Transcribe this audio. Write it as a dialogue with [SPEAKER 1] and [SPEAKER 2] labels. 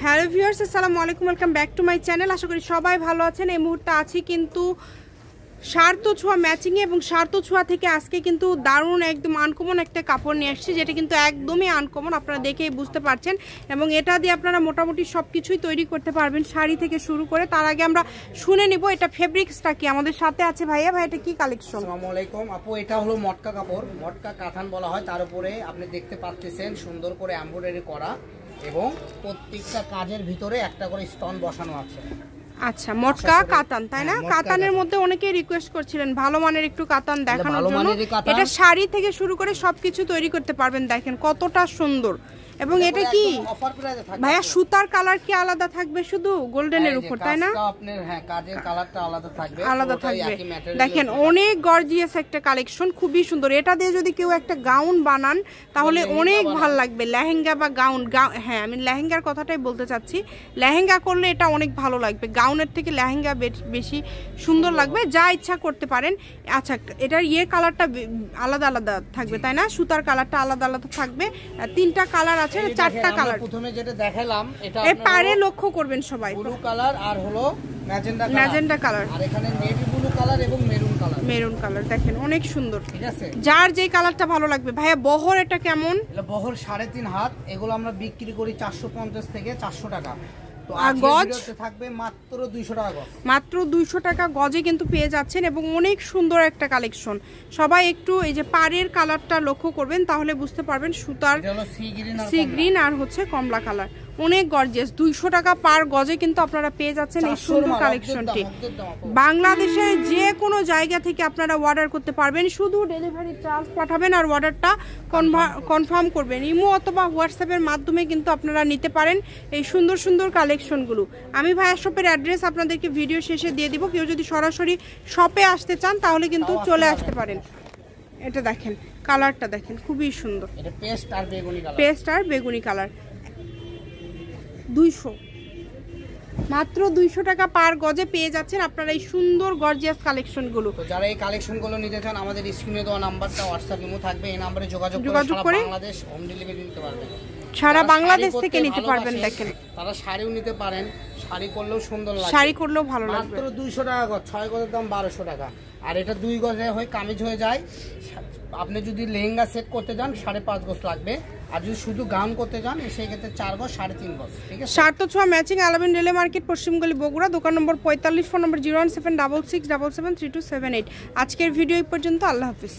[SPEAKER 1] Hello viewers, আসসালামু আলাইকুম, welcome back to my channel. আশা করি সবাই ভালো আছেন। এই মুহূর্তে আছি কিন্তু সার্থ ছোঁয়া ম্যাচিংয়ে, এবং সার্থ ছোঁয়া থেকে আজকে কিন্তু দারুণ একদম আনকমন একটা কাপড় নিয়ে আসছি, যেটা কিন্তু একদমই আনকমন, আপনারা দেখেই বুঝতে পারছেন। এবং এটা দিয়ে আপনারা মোটামুটি সব কিছুই তৈরি করতে পারবেন, শাড়ি থেকে শুরু করে। তার আগে আমরা শুনে নিব এটা ফেব্রিক্সটা কি। আমাদের সাথে আছে ভাইয়া। ভাই, এটা কি কালেকশন?
[SPEAKER 2] আসসালামু আলাইকুম আপু, এটা হলো মটকা কাপড়, মটকা কাতান বলা হয়। তার উপরে আপনি দেখতে পাচ্ছেন সুন্দর করে এমব্রয়ডারি করা, এবং প্রত্যেকটা কাজের ভিতরে একটা করে স্টোন বসানো আছে।
[SPEAKER 1] আচ্ছা, মটকা কাতান, তাই না? কাতানের মধ্যে অনেকেই রিকোয়েস্ট করছিলেন ভালো মানের একটু কাতান দেখানোর জন্য। এটা শাড়ি থেকে শুরু করে সবকিছু তৈরি করতে পারবেন। দেখেন কতটা সুন্দর। এবং এটা কি ভাইয়া সুতার কালার কি আলাদা থাকবে শুধু গোল্ডেনের উপর, তাই না?
[SPEAKER 2] আপনার হ্যাঁ, কাজের কালারটা আলাদা থাকবে,
[SPEAKER 1] আলাদা থাকবে। দেখেন অনেক গর্জিয়াস একটা কালেকশন, খুবই সুন্দর। এটা দিয়ে যদি কেউ একটা গাউন বানান তাহলে অনেক ভালো লাগবে, লেহেঙ্গা বা গাউন। হ্যাঁ, আমি লেহেঙ্গার কথাটাই বলতে চাচ্ছি। লেহেঙ্গা করলে এটা অনেক ভালো লাগবে, গাউনের থেকে লেহেঙ্গা বেশি সুন্দর লাগবে। যা ইচ্ছা করতে পারেন। আচ্ছা, এটার কালারটা আলাদা আলাদা থাকবে, তাই না? সুতার কালারটা আলাদা আলাদা থাকবে। তিনটা কালার আছে, চারটা কালার।
[SPEAKER 2] প্রথমে যেটা দেখালাম এটা
[SPEAKER 1] পারে লক্ষ্য করবেন সবাই,
[SPEAKER 2] ব্লু কালার আর হলো ম্যাজেন্ডা কালার, আর এখানে নেভি ব্লু কালার এবং মেরুন কালার। দেখেন অনেক সুন্দর, ঠিক আছে? যার যে কালারটা ভালো লাগবে। ভাইয়া বহর এটা কেমন? এটা বহর 3.5 হাত। এগুলো আমরা বিক্রি করি 450 থেকে 400 টাকা। আর গজ থাকবে মাত্র 200 টাকা গজ। মাত্র 200 টাকা গজে কিন্তু পেয়ে যাচ্ছেন, এবং অনেক সুন্দর একটা কালেকশন। সবাই একটু এই যে পাড়ের কালারটা লক্ষ্য করবেন, তাহলে বুঝতে পারবেন সুতার সি গ্রিন আর হচ্ছে কমলা কালার। অনেক গর্জিয়াস। 200 টাকা পার গজে কিন্তু আপনারা পেয়ে যাচ্ছেন এই সুন্দর কালেকশনটি। বাংলাদেশের যে কোনো জায়গা থেকে আপনারা অর্ডার করতে পারবেন, শুধু ডেলিভারি চার্জ পাঠাবেন আর অর্ডারটা কনফার্ম করবেন। ইমো অথবা হোয়াটসঅ্যাপের মাধ্যমে কিন্তু আপনারা নিতে পারেন এই সুন্দর সুন্দর কালেকশনগুলো। আমি ভাইয়া শপের অ্যাড্রেস আপনাদেরকে ভিডিও শেষে দিয়ে দিব। কেউ যদি সরাসরি শপে আসতে চান তাহলে কিন্তু চলে আসতে পারেন। এটা দেখেন, কালারটা দেখেন, খুবই সুন্দর। এটা পেস্ট আর বেগুনি কালার। 200, মাত্র 200 টাকা পার গজে পেয়ে যাচ্ছেন আপনারা এই সুন্দর গর্জিয়াস কালেকশনগুলো। তো যারা এই কালেকশনগুলো নিতে চান, আমাদের স্ক্রিনে দেওয়া নাম্বারটা হোয়াটসঅ্যাপ ইমো থাকবে, এই নম্বরে যোগাযোগ করে বাংলাদেশ হোম ডেলিভারি নিতে পারবেন। সারা বাংলাদেশ থেকে নিতে পারবেন। দেখেন তারা শাড়িও নিতে পারেন, শাড়ি করলেও সুন্দর লাগে, শাড়ি করলেও ভালো লাগবে। মাত্র 200 টাকা গজ, 6 গজের দাম 1200 টাকা। আর এটা 2 গজে হয় কামিজ হয়ে যায়। আপনি যদি লেহেঙ্গা সেট করতে যান 5.5 গজ লাগবে, আর যদি শুধু গাউন করতে যান সেই ক্ষেত্রে 4 গজ 3.5 গজ। ঠিক আছে? সার্থ ছোঁয়া ম্যাচিং, আলামিন রেলে মার্কেট, পশ্চিমগলি, বগুড়া। দোকান নম্বর 45, ফোন নম্বর 01777727278। আজকের ভিডিও এই পর্যন্ত। আল্লাহ হাফিজ।